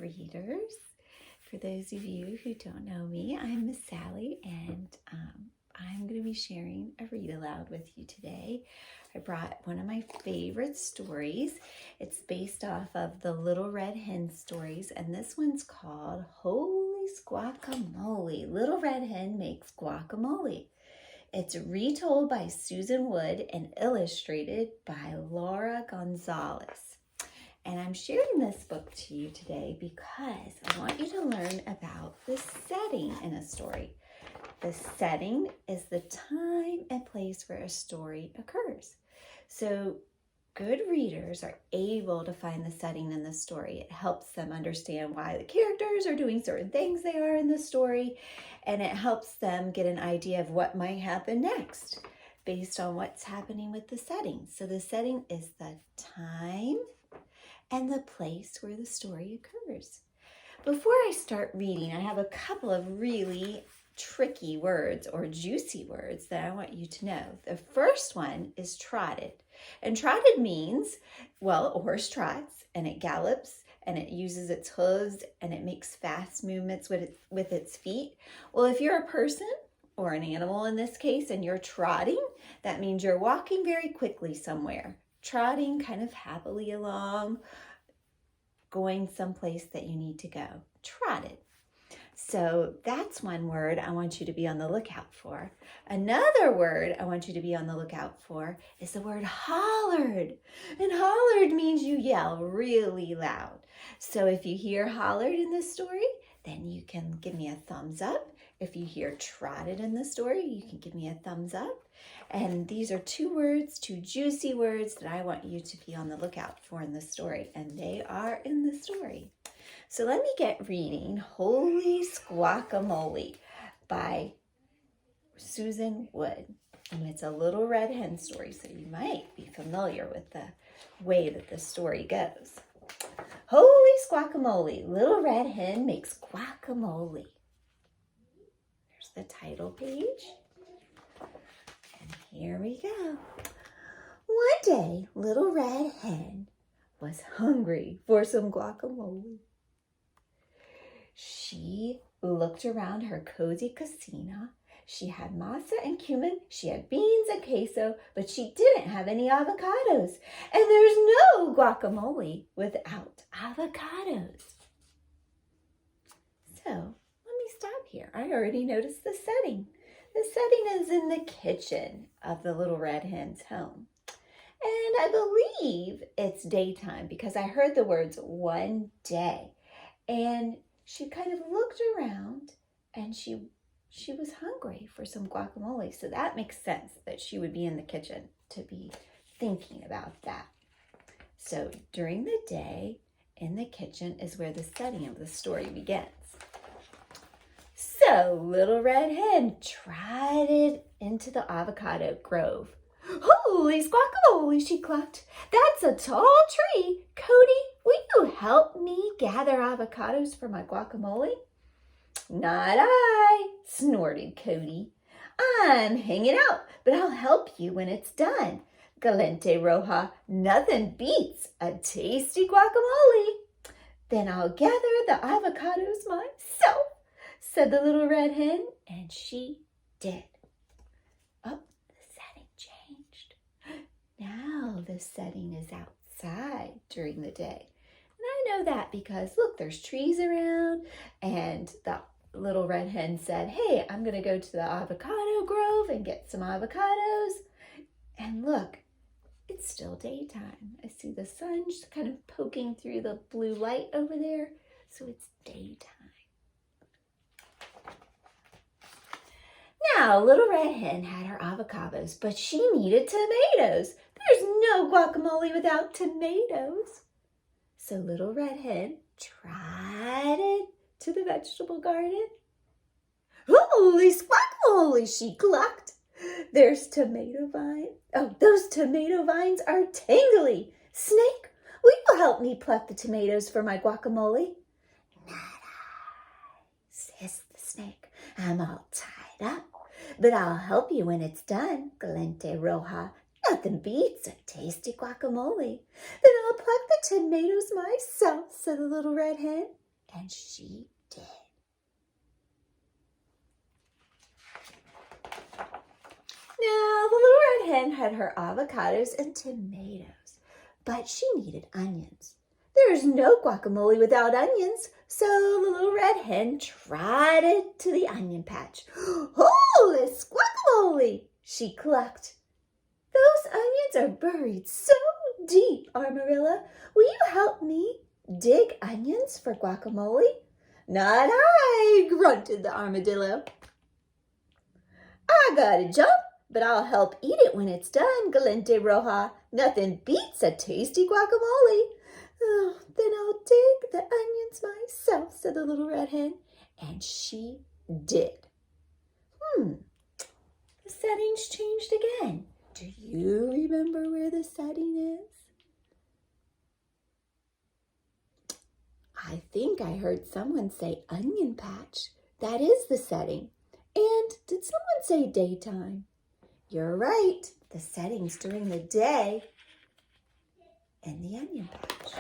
readers. For those of you who don't know me, I'm Miss Sally, and I'm going to be sharing a read aloud with you today. I brought one of my favorite stories. It's based off of the Little Red Hen stories, and this one's called Holy Squawkamole. Little Red Hen Makes Guacamole. It's retold by Susan Wood and illustrated by Laura Gonzalez. And I'm sharing this book to you today because I want you to learn about the setting in a story. The setting is the time and place where a story occurs. So good readers are able to find the setting in the story. It helps them understand why the characters are doing certain things they are in the story, and it helps them get an idea of what might happen next based on what's happening with the setting. So the setting is the time and the place where the story occurs. Before I start reading, I have a couple of really tricky words or juicy words that I want you to know. The first one is trotted. And trotted means, well, a horse trots and it gallops and it uses its hooves and it makes fast movements with its feet. Well, if you're a person or an animal in this case and you're trotting, that means you're walking very quickly somewhere. Trotting kind of happily along, going someplace that you need to go. Trotted. So that's one word I want you to be on the lookout for. Another word I want you to be on the lookout for is the word hollered. And hollered means you yell really loud. So if you hear hollered in this story, then you can give me a thumbs up. If you hear trotted in the story, you can give me a thumbs up. And these are two words, two juicy words that I want you to be on the lookout for in the story. And they are in the story. So let me get reading Holy Squawkamole by Susan Wood. And it's a Little Red Hen story, so you might be familiar with the way that the story goes. Holy Squawkamole, Little Red Hen makes guacamole. There's the title page. And here we go. One day, Little Red Hen was hungry for some guacamole. She looked around her cozy casino. She had masa and cumin, she had beans and queso, but she didn't have any avocados. And there's no guacamole without avocados. So let me stop here. I already noticed the setting. The setting is in the kitchen of the Little Red Hen's home. And I believe it's daytime because I heard the words one day. And she kind of looked around and she was hungry for some guacamole. So that makes sense that she would be in the kitchen to be thinking about that. So during the day in the kitchen is where the setting of the story begins. So Little Red Hen trotted into the avocado grove. Holy Squawkamole, she clucked. That's a tall tree. Cody, will you help me gather avocados for my guacamole? Not I, snorted Cody. I'm hanging out, but I'll help you when it's done. Galente Roja, nothing beats a tasty guacamole. Then I'll gather the avocados myself, said the Little Red Hen, and she did. Oh, the setting changed. Now the setting is outside during the day. And I know that because, look, there's trees around, and the Little Red Hen said, hey, I'm going to go to the avocado grove and get some avocados. And look, it's still daytime. I see the sun just kind of poking through the blue light over there, so it's daytime. Now, Little Red Hen had her avocados, but she needed tomatoes. There's no guacamole without tomatoes. So Little Red Hen trotted to the vegetable garden. Holy Squawkamole, she clucked. There's tomato vine. Oh, those tomato vines are tingly. Snake, will you help me pluck the tomatoes for my guacamole? Not I, hissed the snake. I'm all tied up, but I'll help you when it's done, Galente Roja. Nothing beats a tasty guacamole. Then I'll pluck the tomatoes myself, said the Little Red Hen. and she did. Now, the little red hen had her avocados and tomatoes, but she needed onions. There's no guacamole without onions, so the little red hen trotted to the onion patch. Holy squawkamole, she clucked. Those onions are buried so deep, Armarilla. Will you help me dig onions for guacamole? Not I, grunted the armadillo. I gotta jump, but I'll help eat it when it's done, Galente Roja. Nothing beats a tasty guacamole. Oh, then I'll dig the onions myself, said the little red hen. And she did. The settings changed again. Do you remember where the setting is? I think I heard someone say onion patch. That is the setting. And did someone say daytime? You're right. The setting's during the day and the onion patch.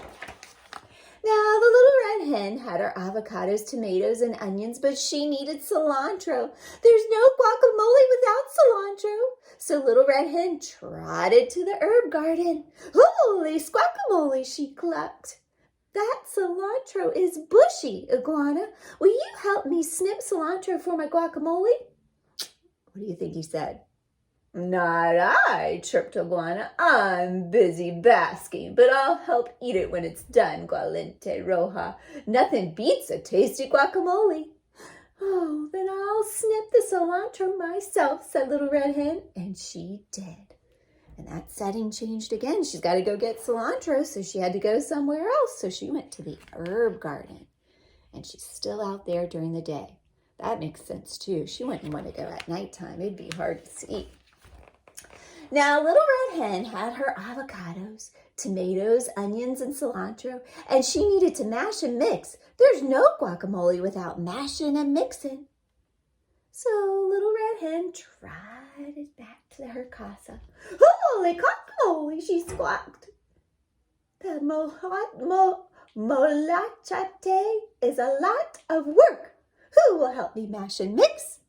Now, the little red hen had her avocados, tomatoes, and onions, but she needed cilantro. There's no guacamole without cilantro. So little red hen trotted to the herb garden. Holy squawkamole, she clucked. That cilantro is bushy, Iguana. Will you help me snip cilantro for my guacamole? What do you think he said? Not I, chirped Iguana. I'm busy basking, but I'll help eat it when it's done, Galente Roja. Nothing beats a tasty guacamole. Oh, then I'll snip the cilantro myself, said little red hen, and she did. And that setting changed again. She's got to go get cilantro, so she had to go somewhere else. So she went to the herb garden, and she's still out there during the day. That makes sense, too. She wouldn't want to go at nighttime. It'd be hard to see. Now, little red hen had her avocados, tomatoes, onions, and cilantro, and she needed to mash and mix. There's no guacamole without mashing and mixing. So little red hen trotted back to her casa. Holy guacamole, she squawked. The molachate is a lot of work. Who will help me mash and mix?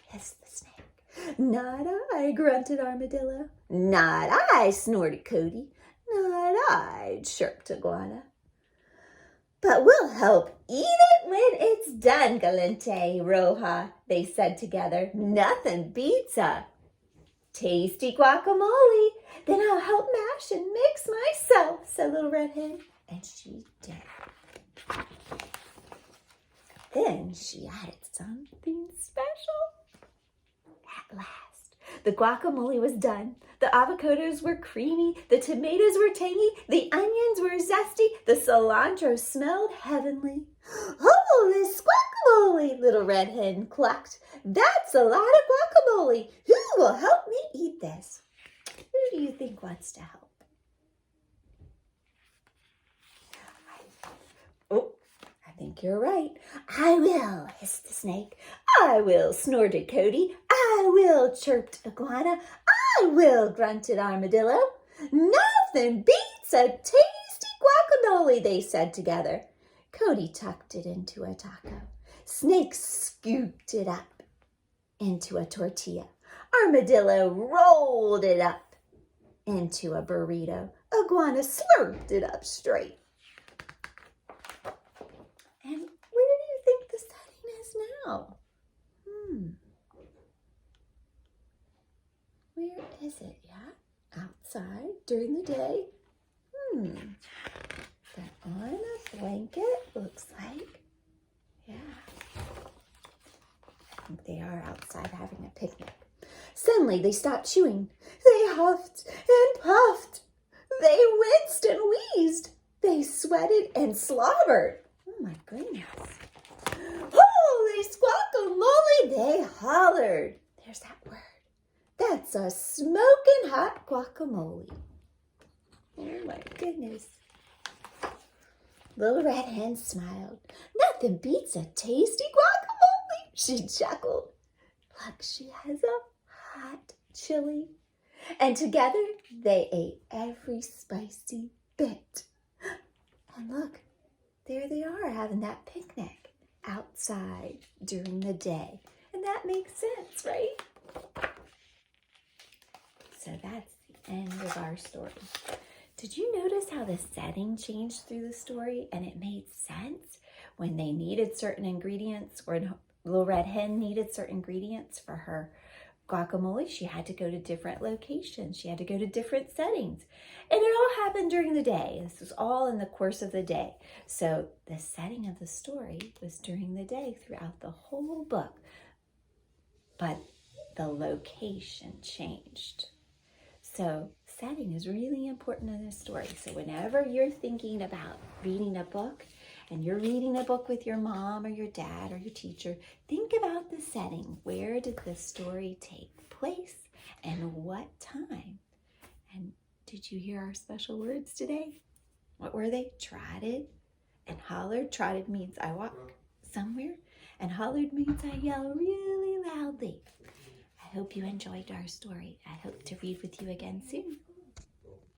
Hissed the snake. Not I, grunted Armadillo. Not I, snorted Cody. Not I, chirped Iguana. But we'll help eat it when it's done, Galente Roja, they said together. Nothing beats a tasty guacamole. Then I'll help mash and mix myself, said little red hen. And she did. Then she added something special. At last, the guacamole was done. The avocados were creamy, the tomatoes were tangy, the onions were zesty, the cilantro smelled heavenly. Holy squawkamole, little red hen clucked. That's a lot of guacamole. Who will help me eat this? Who do you think wants to help? Oh, I think you're right. I will, hissed the snake. I will, snorted Cody. I will, chirped Iguana. I will, grunted Armadillo. Nothing beats a tasty guacamole, they said together. Cody tucked it into a taco. Snake scooped it up into a tortilla. Armadillo rolled it up into a burrito. Iguana slurped it up straight. And where do you think the setting is now? Where is it? Yeah, outside during the day. They're on a blanket, looks like. Yeah. I think they are outside having a picnic. Suddenly, they stopped chewing. They huffed and puffed. They winced and wheezed. They sweated and slobbered. Oh, my goodness. Holy squawkamole, they hollered. There's that word. That's a smoking hot guacamole. Oh, my goodness. Little red hen smiled. Nothing beats a tasty guacamole, she chuckled. Look, she has a hot chili And together they ate every spicy bit. And look, there they are having that picnic outside during the day. And that makes sense, right? So that's the end of our story. Did you notice how the setting changed through the story and it made sense? When they needed certain ingredients, or Little Red Hen needed certain ingredients for her guacamole, she had to go to different locations. She had to go to different settings. And it all happened during the day. This was all in the course of the day. So the setting of the story was during the day throughout the whole book. But the location changed. So setting is really important in this story. So whenever you're thinking about reading a book, and you're reading a book with your mom or your dad or your teacher, think about the setting. Where did the story take place and what time? And did you hear our special words today? What were they? Trotted and hollered. Trotted means I walk somewhere, and hollered means I yell really loudly. I hope you enjoyed our story. I hope to read with you again soon.